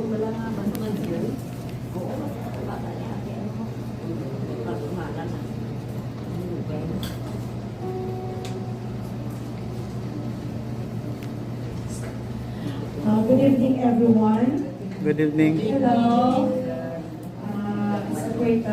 wala nga ba naman yun? Oo, baka niya. Baka umaga na. Good evening, everyone. Good evening. Hello. It's a great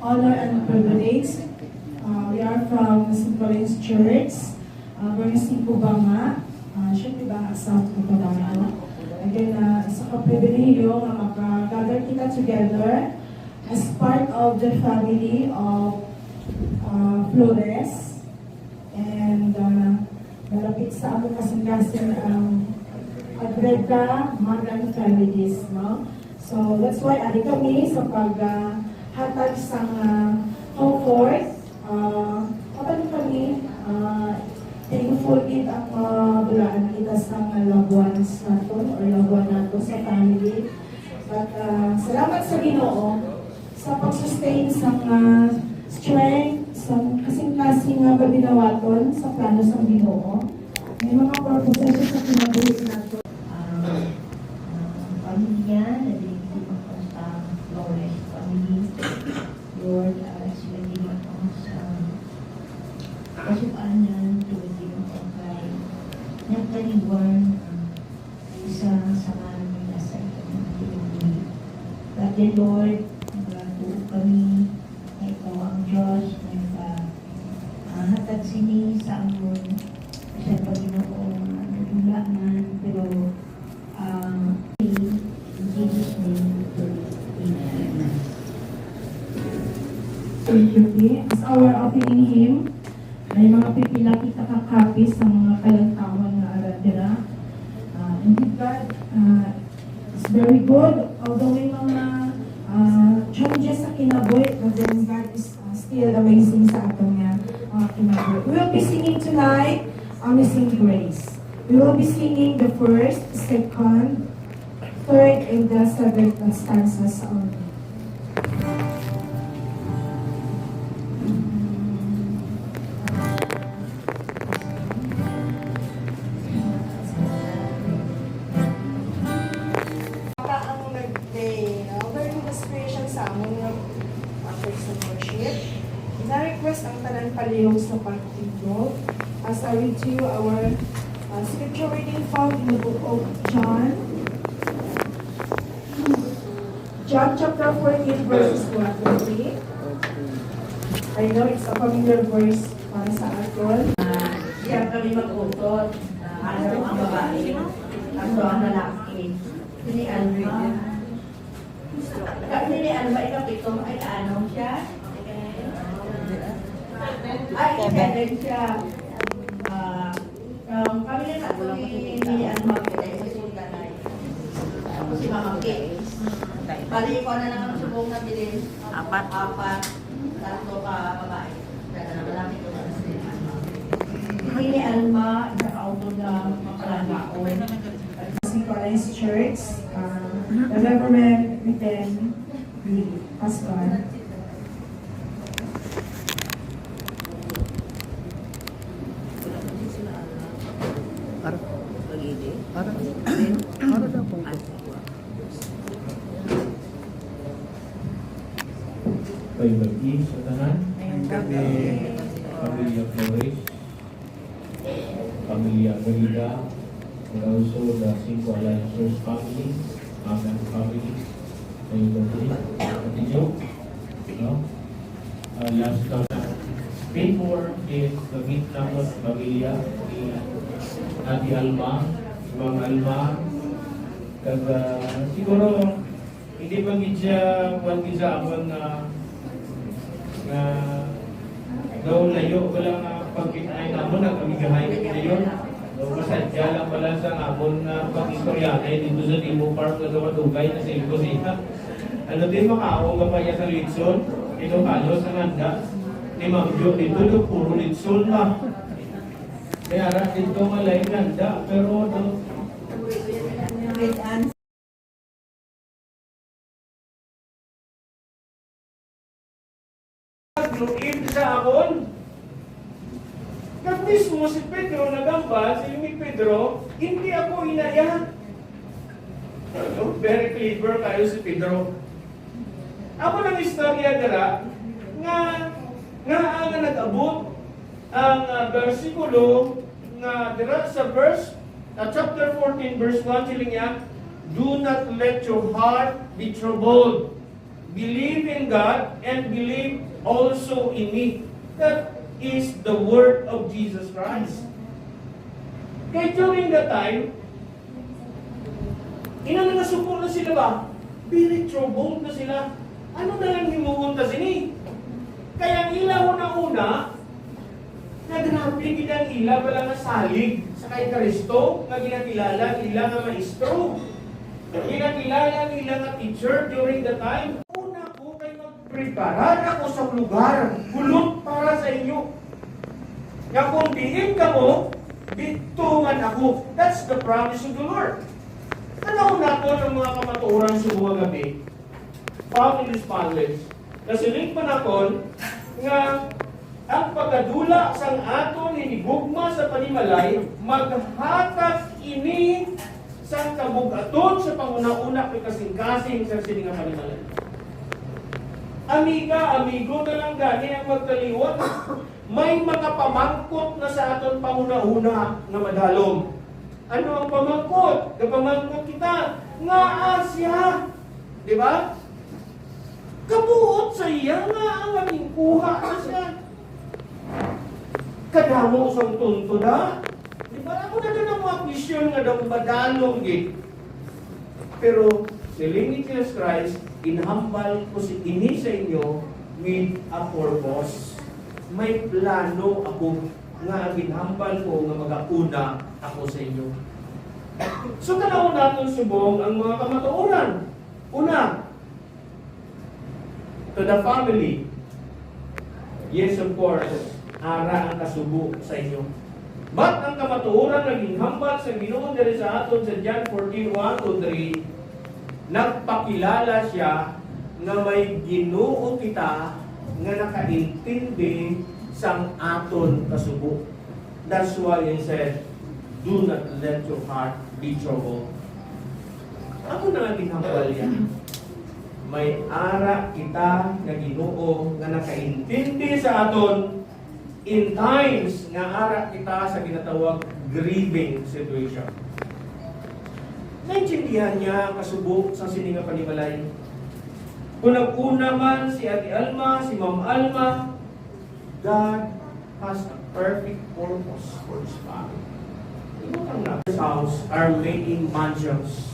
honor and privilege. We are from St. Pauline's Church. We're in Banga. Siyempre Banga, South Cotabato. Again, isa ka pribilehiyo na makagather kita together as part of the family of Flores. And malapit sa among kasing-kasing Agreda Modern Families, no? So that's why ari kami sa paghatag sa comfort. Kapag kami thankful it ang bulaan kita sa loved ones nato or loved one nato sa family. But salamat sa Ginoo sa pag-sustain sa strength sa kasing-kasing babinawaton sa plano sa Ginoo. May mga purposes sa kinabuhi nato. Pamilya, nalilito ako sa Flores family. Lord, sila din ako sa kasukanan, tulad din ako kay nagtaliwan isa sa mga nasa itong pinuli. But the Lord, nagatuo kami na ikaw ang Diyos na hatag sini sa amon sa Panginoon nagulangan, pero in Jesus' name, amen. As our opening hymn, may mga pipila kita kakapis sa mga kalantawan na aradira. Indeed God is very good, although may mga challenges sa kinabuhi, but then God is still amazing sa atong mga kinabuhi. We will be singing tonight, Amazing Grace. We will be singing the first, second, third, and the seventh stanzas only. Ang tanan palihog sa pagtindog. As I read to you our scripture reading found in the book of John. John chapter 14 verses 1 to 3. I know it's a familiar verse para sa atin. Siya kami mag-utot, araw ang babae, ang ang lalaki. Ni Andrew. Ni ano ba ikapito? Ay ano siya? Ay, kaya siya. Kami na ako ni ano magpilay sa sultanay. Ako si Mama Kay. Bali ko na lang ang subong na bilin. Apat. Tatlo ka babae. Kaya na malaki ko na sila. Ni Alma, naka-auto na makalagaon. St. Pauline's Church, the Reverend Miten Pascual. Kayo bagi sa tanan, Pamilya Flores, Pamilya Garida, and also the St. Pauline's Church family, Amen family, kayo bagi, Katijo, no? Last time, before is the meet naman pamilya ni Ate Alma, Mang Alma, kaya siguro hindi pa siya amon na daw layo ko lang pagkitayin namon na kamigahay ko ngayon. Masadya lang pala sa amon na pag-istoryate dito sa Timog Park na dumadugay na sa Ilocosita. Ano din makaawang kapaya sa Litson, ito kalos ang handa ni Ma'am Jo, dito puro Litson ba? Kaya dito malay handa, pero lugib sa akon. Kag mismo si Pedro nagamba, si Pedro, hindi ako inaya. Very clever kayo si Pedro. Ako ng istorya dira nga ang nag-abot ang bersikulo nga dira sa chapter 14 verse 1 siling niya, do not let your heart be troubled. Believe in God and believe also in me. That is the word of Jesus Christ. Kaya during that time, nasupot na sila ba? Very troubled na sila. Ano na lang himuunta sini? Kaya ang ila una-una, nagrabe kitang ila pala nga salig sa kay Kristo, nga ginakilala nila nga maestro. Ginakilala nila nga teacher during the time. Una ko kay magpreparar ako sa lugar, kulot para sa inyo. Nga kung diin ka mo, dito man ako. That's the promise of the Lord. Ano nato ng mga kamatuoran sa mga gabi, found in this passage, nasiling panakon nga ang pagkadula sang aton hinigugma sa panimalay, maghatag ini sang kabugaton sa panguna-una kay kasing-kasing sa sininga panimalay. Amigo na lang gani ang magkaliwat. May makapamangkot na sa aton panguna-una na madalom. Ano ang pamangkot? Kapamangkot kita, nga Asya. Di ba? Kabuot sa iya nga ang aming kuha na siya. Kadamo sa tunto na. Di ba? Ako na din ang mga question nga daw madalong git. Pero, siling ni Jesus Christ, inhambal ko si ini sa inyo with a purpose. May plano ako nga ang ginhambal ko nga mag-una ako sa inyo. So tanaw natin subong ang mga kamatuoran. Una, to the family. Yes, of course, ara ang kasubo sa inyo. But ang kamatuoran na ginhambal sa Ginoo diri sa aton sa John 14:1-3, nagpakilala siya nga may Ginoo kita nga nakaintindi sang aton kasubo. That's why he said, do not let your heart be troubled. Ako na nga ginhambal yan. May ara kita nga Ginoo nga nakaintindi sa aton in times nga ara kita sa ginatawag grieving situation. Naintindihan niya ang kasubo sa sininga panimalay. Kung nag-una man si Ate Alma, si Ma'am Alma, God has a perfect purpose for His family. This house are making mansions.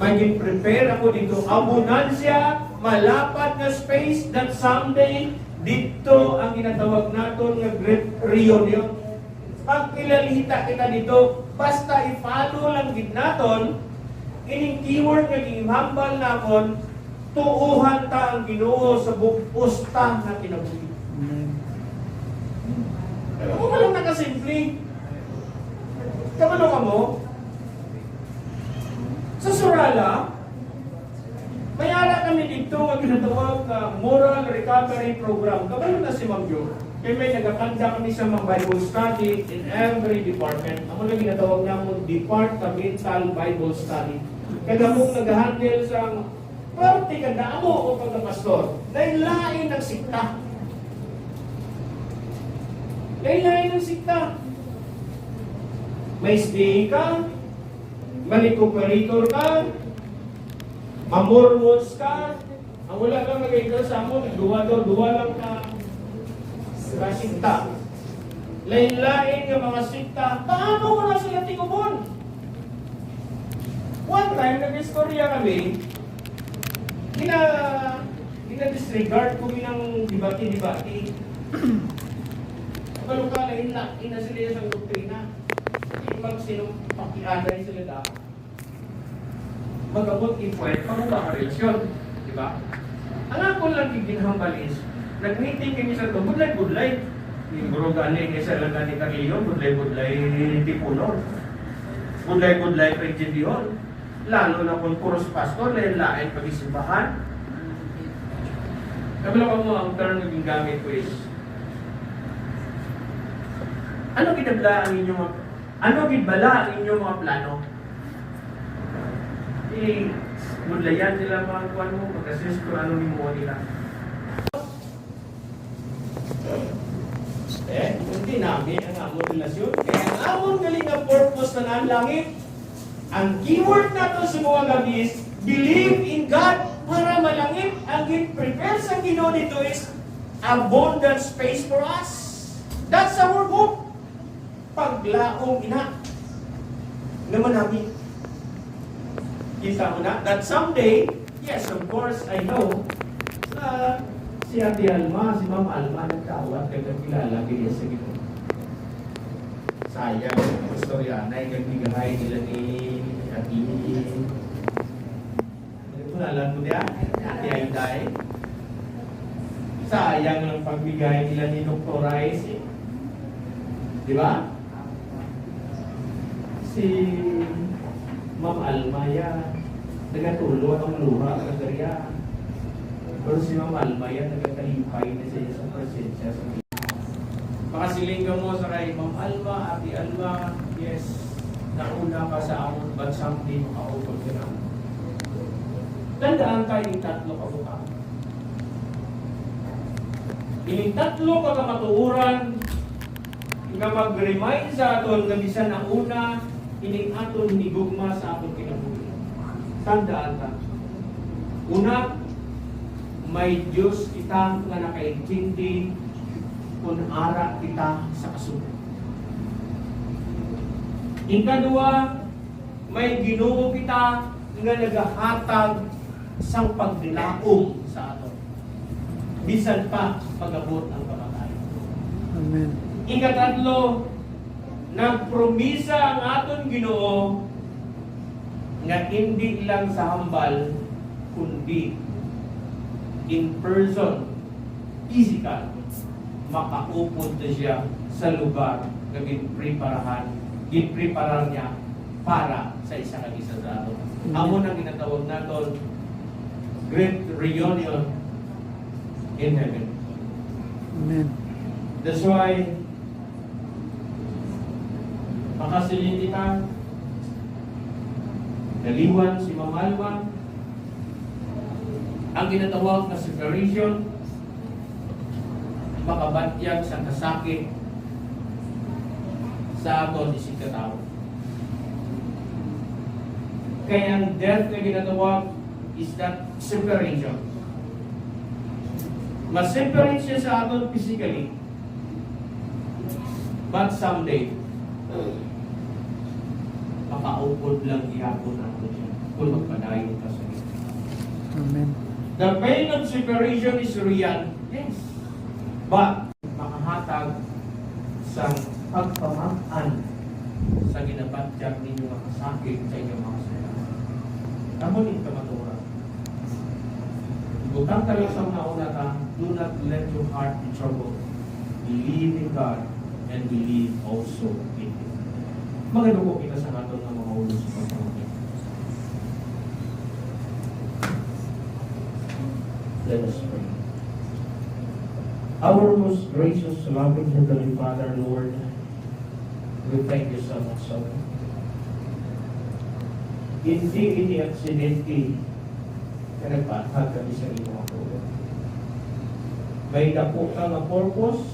May prepare ako dito. Abundansya, malapad na space that someday dito ang ginatawag natin nga great reunion. Pag kilalita kita dito, basta i-follow lang gid naton, ining keyword nga gihambal nakon, tuuhan ta ang Ginoo sa bupusta na kinabuhi. Ako ka lang nakasimple. Kamano ka mo? Sa Surala, may ara kami dito nga ginatawag na Moral Recovery Program. Kamano na si Ma'am Jo? Kaya may nagakanda kami sa mga Bible study in every department. Ako na ginatawag na mo Departmental Bible Study. Kaya mong nag-handle sa parte kada mo o pagkapastor. Lain-lain ng sikta. Lain-lain ng sikta. May stay ka, malikoperator ka, mamormos ka, ang wala kang magiging sa mo, duwa lang ka sa sikta. Lain-lain ng mga sikta, paano ko na sila tingubon? One time, nag-istorya kami, disregard ko ng debate-debate. Pero ka, lain-lain na sila sa doktrina. Pag sinong pakianay sila dapat, mag-abot i-point, pag-ubang reaksyon. Diba? Ang ako lang ginhambal is, nag-meeting kami sa ito, budlay-budlay. Yung buro gani, kaysa lang gani Carleo, budlay-budlay Tipunor. Budlay-budlay Pregidion. Lalo na kung puros pastor, lain-lain pag-isibahan. Kabila mo ang term naging gamit ko is, ano gidabla ang inyong gidbala ang inyong mga plano? Mudlayan nila mga kuwan mo, mag-assist kung ano ni mo nila. Hindi namin ang amon relasyon. Kaya ang amon galing ang purpose na ang langit. Ang keyword na to sa mga gabi is, believe in God para malangit. Ang prepare sa Ginoo dito is, abundant space for us. That's our hope. Paglaong ina. Naman namin. Kita mo na, that someday, yes, of course, I know, si Ate Alma, si Ma'am Alma, nagkawat, nagkakilala, ganyan sa gito. Sayang, ang istorya na, nagbigahay nila ni Ate ano po nalang mo niya? Ate Ayday. Sayang ang pagbigay nila ni Dr. Rice. Di ba? Si Ma'am Alma yan, nagatulo ang luha, nagariya. Pero si Ma'am Alma yan, nagkakalipay na siya sa presensya sa Diyos. Makasiling ka mo sa kay Ma'am Alma, Ate Alma, yes, nauna ka sa amon, but someday makaupag ka na. Tandaan ka yung tatlo ka buka. Yung tatlo ka kamatuuran, nga mag-remind sa aton nga bisan na una, ining aton hinigugma sa aton kinabuhi. Tandaan ka. Una, may Diyos kita nga nakaintindi kung ara kita sa kasunod. Ikadua, may Ginoo kita nga nagahatag sang pagdilaom sa aton. Bisan pa pag-abot ang kamatayon. Amen. Ikatatlo, nagpromisa ang aton Ginoo nga hindi lang sa hambal kundi in person, physical, makaupod na siya sa lugar na ginpreparar niya para sa isa kang isa sa aton. Amo nang ginatawag naton great reunion in heaven. Amen. That's why makasilin kita, naliwan si Ma'am Alma, ang ginatawag na separation, makabatyag sa kasakit sa aton isig katao. Kaya ang death na ginatawag is that separation. Ma-separate siya sa aton physically, but someday, makaupod lang ihapon natin siya kung magpadayon ka sa Diyos. Amen. The pain of separation is real, yes. But, makahatag sa pagpamakan sa ginabatyag ninyo mga sakit sa inyong mga saya. Tamo din kamaturan. Butang ka lang sa nauna ka, do not let your heart be troubled. Believe in God and believe also in Him. Magadugo kita sa aton ng mga ulo sa pagpapagod. Let us pray. Our most gracious, loving Heavenly Father, Lord, we thank you so much, Lord. Hindi ini aksidente na nagpatag kami sa iyong ako. May dapo ka nga purpose,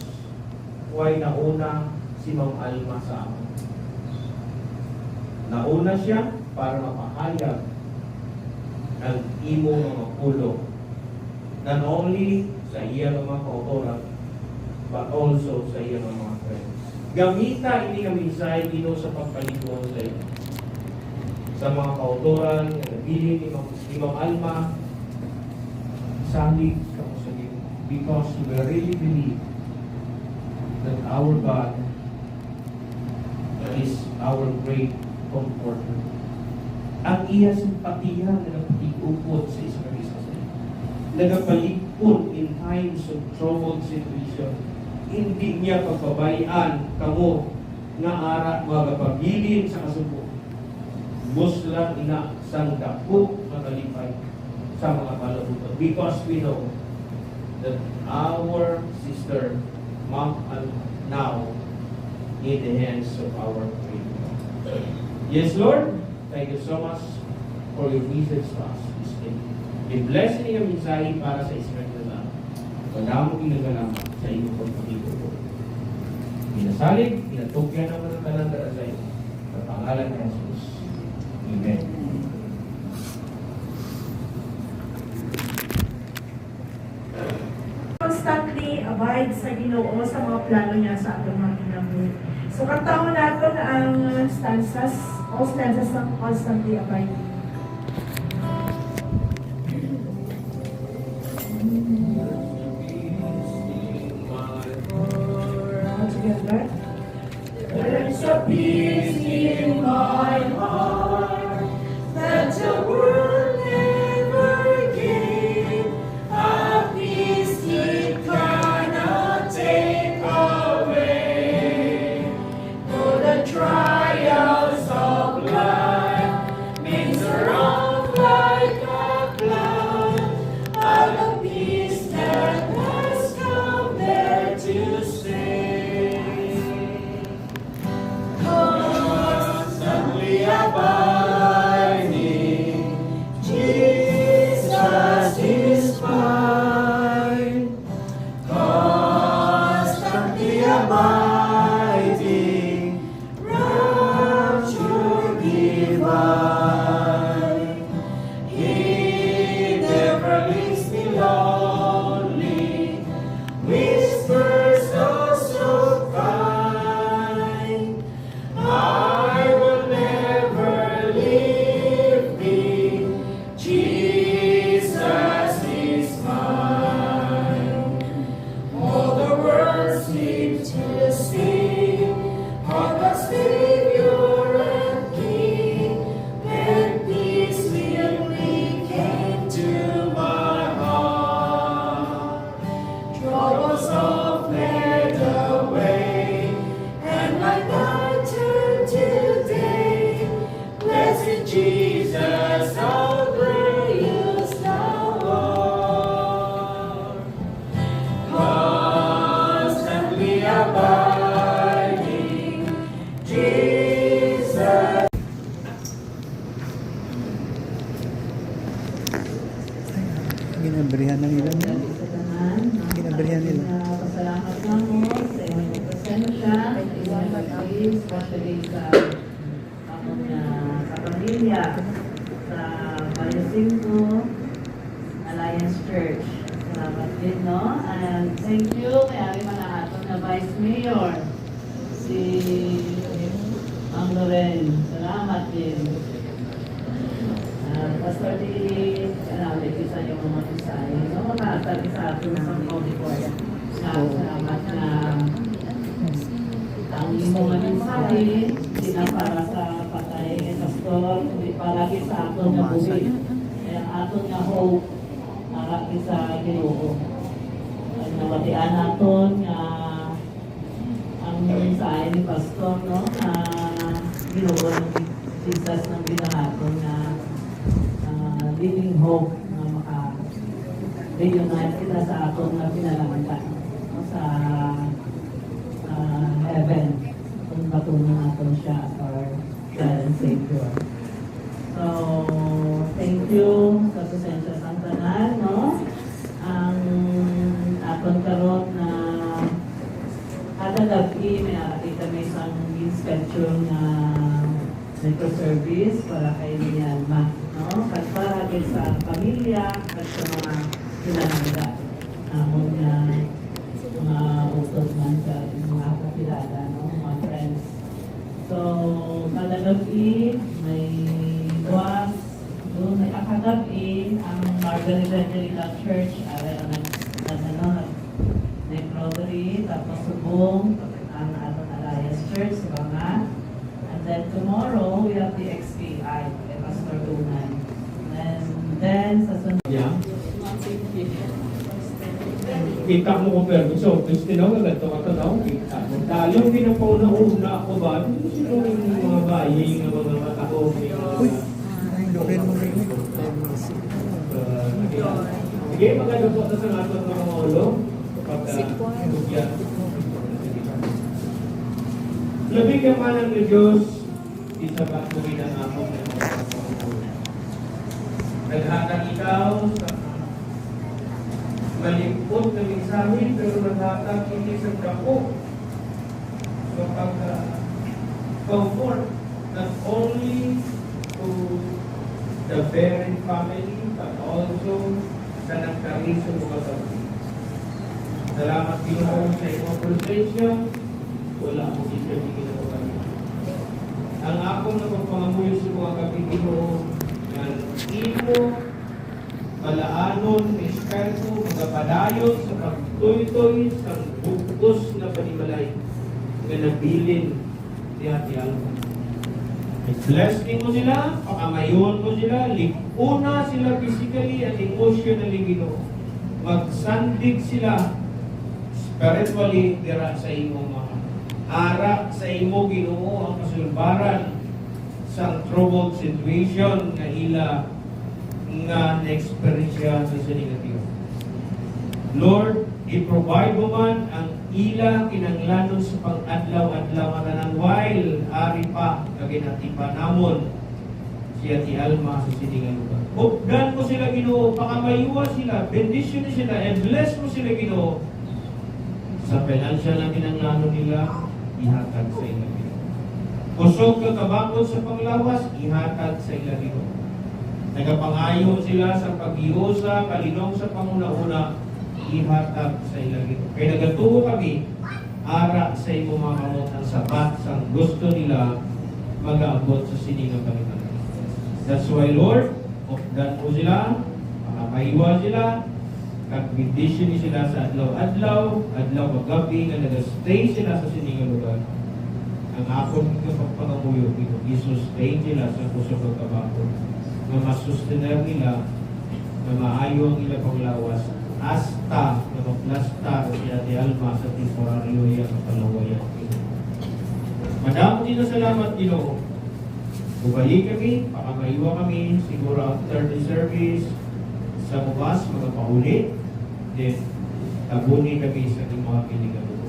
why nauna si Ma'am Alma sa amin. Nauna siya para mapahayag ang imo mga pulong. Not only sa iya ng mga kautoran, but also sa iya ng mga friends. Gamita ini kami sa Ginoo sa pagpaliguan sa iyo. Sa mga kautoran, na nabili ni Ma'am Alma, salig ka mo sa iyo. Because we really believe that our God is our great comforter. Ang iya simpatiya na nagpag-upod sa isang isa sa iyo. Nagapalikod in times of troubled situation. Hindi niya pagbabayaan kamo nga ara magapabilin sa kasubo. Muslang ina sang dako magalipay sa mga palabutan. Because we know that our sister, Ma'am, are now in the hands of our Creator. Yes, Lord, thank you so much for your message to us this day. I-bless niya ang mensahe para sa Israel na kadamo ginagalaman sa iyong pagpapito po. Pinasalig, pinatugyan naman ang talang sa iyo. Sa pangalan ni Jesus. Amen. Constantly abide sa Ginoo sa mga plano niya sa atong mga kinabuhi. So kantahon natin ang stanzas, all stanzas ng constantly abiding. All together. There's a peace in my heart that the world never gave. A peace it cannot take away. Though the trials of life may surround like a cloud, I've a peace that has come there to stay. Constantly abiding, Jesus is mine. Constantly abiding, rapture divine. He never leaves me lonely, whispers oh so kind. I will never leave thee, Jesus is mine. All the world seems to sing of the Savior and King, and peace really came to my heart. Troubles all fled away, and my night turned to day. Blessed Jesus, how glorious thou art. Constantly abiding, Jesus. Ginabrihan na nila. Ginabrihan nila. Pasalamat na mo sa inyong presensya, sa inyong pag-alis, especially sa akong kapamilya, sa Barrio 5 Alliance Church. Salamat din, no? And thank you kay Ari Manahaton na Vice Mayor, si Ang Loren. Salamat din. Pastor Lee, isa yung mga isay. No, makatag sa atin sa auditorium. Salamat na ang imong mensahe, hindi na para sa patay ni Pastor, kundi para sa aton nga buhi. Kaya aton nga hope, para sa Ginoo. At nawatian naton nga ang mensahe ni Pastor, no, na Ginoo ng Jesus ng binahaton na living hope na maka-reunite kita sa atong na pinalamantan, no, sa heaven kung patunan natin siya as our God and Savior. So, thank you sa presensya sa tanan, no? Ang aton karon na kada gabi may nakita may isang schedule na microservice para kay niyan no? At para din sa pamilya at sa mga kinalangga among mga utos man sa mga kapilala, no? Mga friends. So, kada gabi may buwas doon, may akagabi ang Margaret Evangelical Church Necrovery, tapos Subong, ang Aton Alliance Church, Bangat. And then tomorrow, we have the XPI, kay Pastor Dunan. And then, sa sunod, Yeah. Kita mo ko pero so gusto na wala to ato daw kita. Dalong pinapauna-una ako ba? Sino yung mga bayi ng mga matao? Uy! Ay, Loren mo rin. Sige, magandang po sa ato ng mga ulo. Kapag labing kamanan ni Diyos, isa pa po ginanamon ng mga Naghatag ikaw sa malipot na mensahe, pero naghatag hindi sa dako. So, comfort not only to the very family, but also sa nagkariso mga kapatid. Salamat Ginoo sa iyong presensya. Wala akong isipin na kami. Ang akong napagpangamuyo sa mga kapatid Ginoo, ng imo, malaanon, espiritu, mga padayon sa pagtuloy sa bugos na panimalay na nabilin ni Ate Alma. Bless mo sila, pakamayon mo sila, lipuna sila physically at emotionally Ginoo. Magsandig sila spiritually dira sa imong mga ara sa imo Ginoo ang kasulbaran sa troubled situation nga ila nga na-experience sa negatibo. Lord, i-provide mo man ang ila kinanglanon sa pang-adlaw-adlaw nga nang while ari pa kaginatipa namon siya ti Alma sa siningang lugar. Updan mo sila Ginoo, pakamayuwa sila, bendition sila, and bless mo sila Ginoo sa financial na kinanglanon nila, ihatag sa ila Ginoo. Kusog ka kabakod sa panglawas, ihatag sa ila Ginoo. Nagapangayo sila sa pag-iusa, kalinong sa panguna-una, ihatag sa ila Ginoo. Kaya nagatuo kami, ara sa imo mga kamot ang sapat sa gusto nila mag-aabot sa siningang Panginoon. That's why, Lord, updan mo sila, makamaywa sila, kagbindisyon sila sa adlaw-adlaw, adlaw magabi, na nag-stay sila sa siningang lugar. Ang akong kapagpangamuyo, i-sustain sila sa kusog ng kabako, na masustener nila, na maayo ang ilang panglawas, hasta na maplasta si Ate Alma sa temporaryo yan sa palawayan. Madamo din na salamat Ginoo. Bubalik kami, pakamaiwa kami, siguro after the service, sa bukas, mga paulit, then tabunin kami sa mga pinigaluto.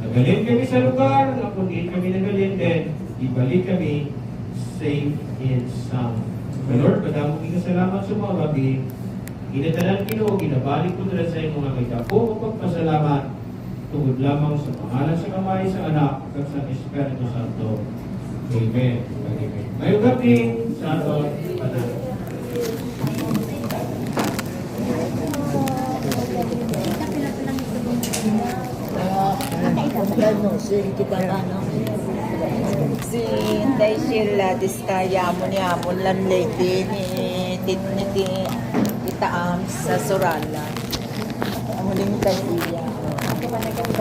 Nagalin kami sa lugar, napunit kami nagalin, then ibalik kami safe and sound. Lord, madamo kong salamat sa mga gabi. Inatalan Ginoo, ginabalik ko nila sa mga may dapo o pagpasalamat tungod lamang sa pangalan sa kamay sa anak at sa Espiritu Santo. Amen. Amen. Ngayong gabi sa aton panahon. Si Inday Sheila Diskaya mo niya mo lan lady ni Tita Ams sa Sorala. Ang huling kay iya.